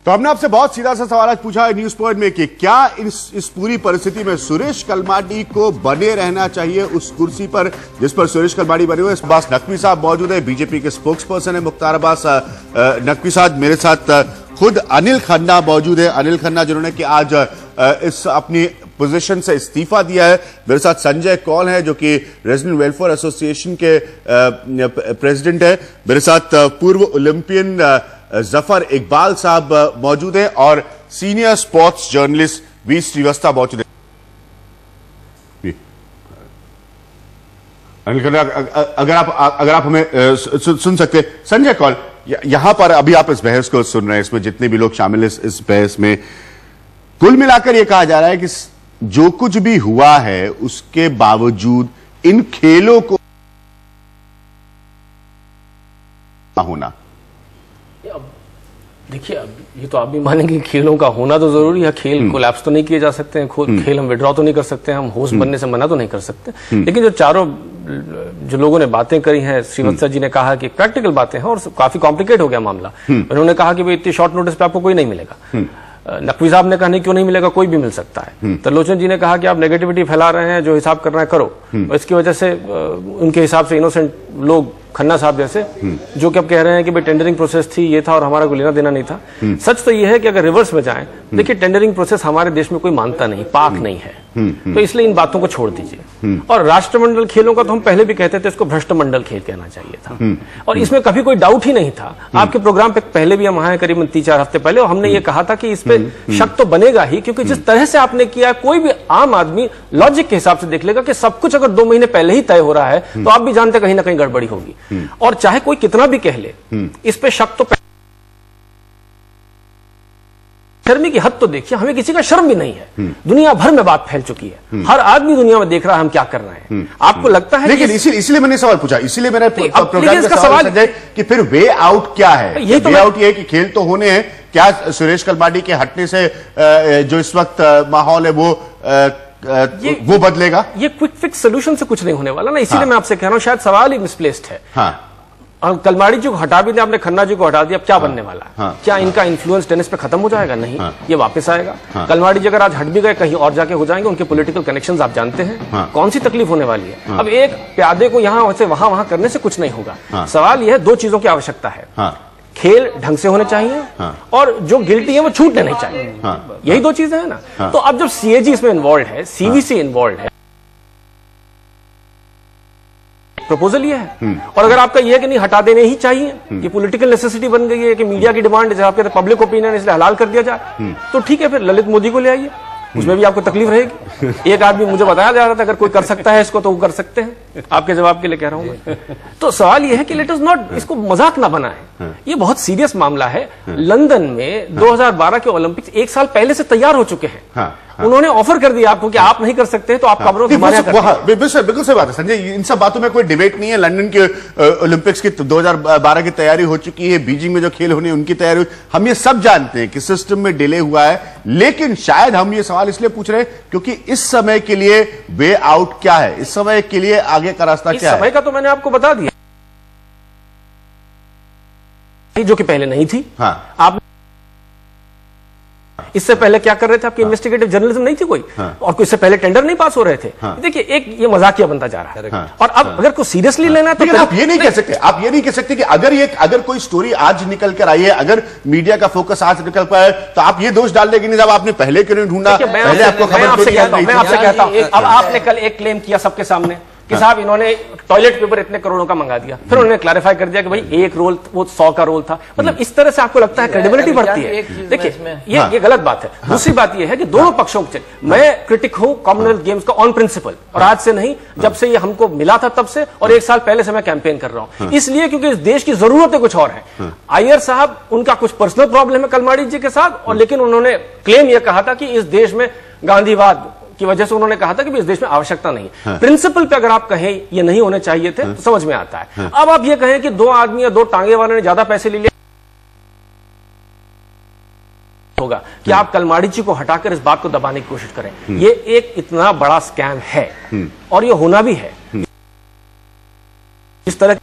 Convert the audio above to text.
तो हमने आपसे बहुत सीधा सा सवाल आज पूछा है न्यूज पॉइंट में कि क्या इस पूरी परिस्थिति में सुरेश कलमाडी को बने रहना चाहिए उस कुर्सी पर जिस पर सुरेश कलमाडी बने हुए। इस बात नकवी साहब मौजूद है, बीजेपी के स्पोक्स पर्सन है मुख्तार अब्बास नकवी साहब। मेरे साथ खुद अनिल खन्ना मौजूद है, अनिल खन्ना जिन्होंने कि आज इस अपनी पोजीशन से इस्तीफा दिया है। मेरे साथ संजय कौल है जो कि रेजिडेंट वेलफेयर एसोसिएशन के प्रेसिडेंट है। मेरे साथ पूर्व ओलंपियन जफर इकबाल साहब मौजूद हैं और senior sports journalist V Srivastava मौजूद हैं। अनिल खन्ना, अगर आप हमें सुन सकते, संजय कौल, यहां पर अभी आप इस बहस को सुन रहे हैं, इसमें जितने भी लोग शामिल हैं इस बहस में, कुल मिलाकर यह कहा जा रहा है कि जो कुछ भी हुआ है उसके बावजूद इन खेलों को होना। देखिए, अब ये तो आप भी मानेंगे खेलों का होना तो जरूरी है। खेल कोलैप्स तो नहीं किए जा सकते हैं, खेल हम विड्रॉ तो नहीं कर सकते, हम होस्ट बनने से मना तो नहीं कर सकते। लेकिन जो चारों जो लोगों ने बातें करी हैं, श्रीवास्तव जी ने कहा कि प्रैक्टिकल बातें हैं और काफी कॉम्प्लिकेट हो गया मामला। उन्होंने कहा कि भाई इतनी शॉर्ट नोटिस पे आपको कोई नहीं मिलेगा। नकवी साहब ने कहा नहीं, क्यों नहीं मिलेगा, कोई भी मिल सकता है। त्रिलोचन जी ने कहा कि आप नेगेटिविटी फैला रहे हैं, जो हिसाब करना है करो। और इसकी वजह से उनके हिसाब से इनोसेंट लोग, खन्ना साहब जैसे, जो कि अब कह रहे हैं कि भाई टेंडरिंग प्रोसेस थी, ये था और हमारा कोई लेना देना नहीं था। सच तो ये है कि अगर रिवर्स में जाएं, देखिए टेंडरिंग प्रोसेस हमारे देश में कोई मानता नहीं, पाक नहीं है। तो इसलिए इन बातों को छोड़ दीजिए। और राष्ट्रमंडल खेलों का तो हम पहले भी कहते थे, इसको भ्रष्टमंडल खेल कहना चाहिए था। और इसमें कभी कोई डाउट ही नहीं था। आपके प्रोग्राम पे पहले भी हम आए करीबन 3-4 हफ्ते पहले, और हमने ये कहा था कि इस पे शक तो बनेगा ही, क्योंकि जिस तरह से आपने किया, कोई भी आम आदमी लॉजिक के हिसाब से देख लेगा कि सब कुछ अगर 2 महीने पहले ही तय हो रहा है तो आप भी जानते कहीं ना कहीं गड़बड़ी होगी। और चाहे कोई कितना भी कह ले, इस पे शक तो, शर्मी की हद तो देखिए, हमें किसी का शर्म भी नहीं है। दुनिया भर में बात फैल चुकी है, हर आदमी दुनिया में देख रहा है हम क्या कर रहे हैं। आपको लगता है, लेकिन इसीलिए मैंने सवाल पूछा, इसीलिए मेरा प्रोग्राम का सवाल है कि फिर वे आउट क्या है। ये तो वे आउट ये है कि खेल तो होने हैं, क्या सुरेश कलमाडी के हटने से जो इस वक्त माहौल है वो बदलेगा? ये क्विक फिक्स सोल्यूशन से कुछ नहीं होने वाला ना, इसीलिए मैं आपसे कह रहा हूं शायद सवाल ही मिसप्लेस्ड है। और कलमाडी जी को हटा भी दिया आपने, खन्ना जी को हटा दिया, अब क्या बनने वाला है? क्या इनका इन्फ्लुएंस टेनिस पे खत्म हो जाएगा? नहीं, ये वापस आएगा। कलमाडी जी अगर आज हट भी गए, कहीं और जाके हो जाएंगे, उनके पॉलिटिकल कनेक्शंस आप जानते हैं, कौन सी तकलीफ होने वाली है। अब एक प्यादे को यहां से वहां करने से कुछ नहीं होगा। सवाल यह है, 2 चीजों की आवश्यकता है, खेल ढंग से होने चाहिए और जो गिल्टी है वो छूटने नहीं चाहिए। यही 2 चीजें हैं ना। तो अब जब सीएजी इसमें इन्वॉल्व है, सीवीसी इन्वॉल्व है, प्रपोजल ये है। और अगर आपका ये है कि नहीं हटा देने ही चाहिए, ये पॉलिटिकल नेसेसिटी बन गई है कि मीडिया की डिमांड है, आपके पब्लिक ओपिनियन इसलिए हलाल कर दिया जाए, तो ठीक है, फिर ललित मोदी को ले आइए, उसमें भी आपको तकलीफ रहेगी। एक आदमी मुझे बताया जा रहा था, अगर कोई कर सकता है इसको तो वो कर सकते हैं। आपके जवाब के लिए कह रहा हूं मैं। तो सवाल यह है कि लेट अस नॉट, इसको मजाक ना बनाएं, ये बहुत सीरियस मामला है। लंदन में 2012 के ओलंपिक्स 1 साल पहले से तैयार हो चुके हैं। उन्होंने ऑफर कर दिया आपको कि आप नहीं कर सकते हैं तो आप खबरों बिल्कुल सही बात है संजय, इन सब बातों में कोई डिबेट नहीं है। लंदन के ओलंपिक्स की 2012 की तैयारी हो चुकी है, बीजिंग में जो खेल होने उनकी तैयारी, हम ये सब जानते हैं कि सिस्टम में डिले हुआ है। लेकिन शायद हम ये सवाल इसलिए पूछ रहे हैं क्योंकि इस समय के लिए वे आउट क्या है, इस समय के लिए आगे का रास्ता क्या है? इस समय का तो मैंने आपको बता दिया, जो कि पहले नहीं थी। आप इससे पहले क्या कर रहे थे? आपकी इन्वेस्टिगेटिव जर्नलिज्म नहीं थी कोई, और कोई इससे पहले टेंडर नहीं पास हो रहे थे। देखिए, एक ये मजाकिया बनता जा रहा है। और अब अगर कोई सीरियसली लेना है तो आप ये नहीं कह सकते, आप ये नहीं कह सकते कि अगर कोई स्टोरी आज निकल कर आई है, अगर मीडिया का फोकस आज निकल पाया, तो आप ये दोष डाल देंगे नहीं साहब आपने पहले क्यों नहीं ढूंढा, पहले आपको खबर। मैं आपसे कहता हूं, अब आपने कल एक क्लेम किया सबके सामने कि साहब इन्होंने टॉयलेट पेपर इतने करोड़ों का मंगा दिया, फिर उन्होंने क्लैरिफाई कर दिया कि भाई 1 रोल वो 100 का रोल था। मतलब इस तरह से आपको लगता है क्रेडिबिलिटी बढ़ती है। देखिए, ये गलत बात है। दूसरी बात ये है कि दोनों पक्षों के, मैं क्रिटिक हूं कॉमनवेल्थ गेम्स का ऑन प्रिंसिपल, और आज से नहीं, जब से ये हमको मिला था तब से, और 1 साल पहले से मैं कैंपेन कर रहा हूं, इसलिए क्योंकि इस देश की जरूरतें कुछ और है। अय्यर साहब, उनका कुछ पर्सनल प्रॉब्लम है कलमाडी जी के साथ, और लेकिन उन्होंने क्लेम यह कहा था कि इस देश में गांधीवाद की वजह से उन्होंने कहा था कि इस देश में आवश्यकता नहीं है। प्रिंसिपल पे अगर आप कहें ये नहीं होने चाहिए थे तो समझ में आता है। अब आप ये कहें कि 2 आदमी या 2 टांगे वाले ने ज्यादा पैसे ले लिए होगा कि आप कलमाडी जी को हटाकर इस बात को दबाने की कोशिश करें, ये एक इतना बड़ा स्कैम है और ये होना भी है। इस तरह